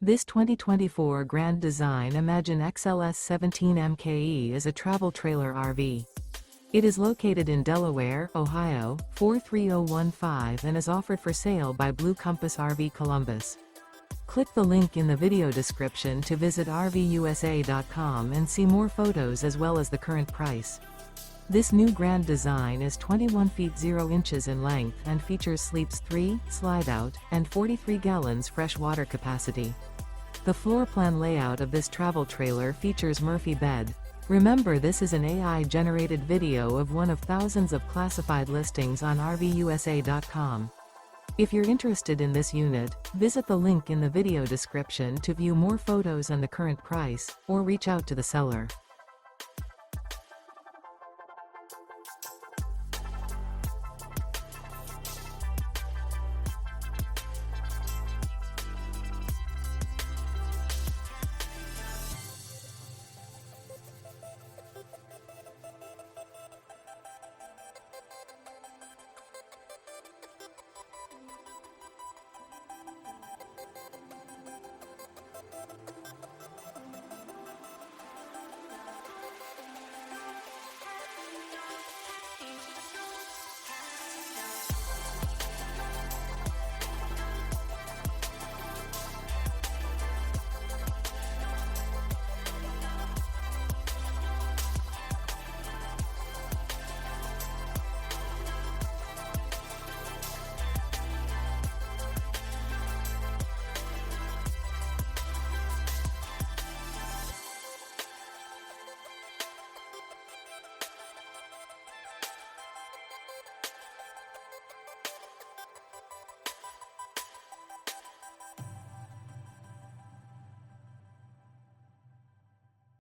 This 2024 Grand Design Imagine XLS 17 MKE is a travel trailer RV. It is located in Delaware, Ohio, 43015 and is offered for sale by Blue Compass RV Columbus. Click the link in the video description to visit RVUSA.com and see more photos as well as the current price. This new Grand Design is 21 feet 0 inches in length and features sleeps 3, Slideout, and 43 gallons fresh water capacity. The floor plan layout of this travel trailer features Murphy bed. Remember, this is an AI-generated video of one of thousands of classified listings on RVUSA.com. If you're interested in this unit, visit the link in the video description to view more photos and the current price, or reach out to the seller.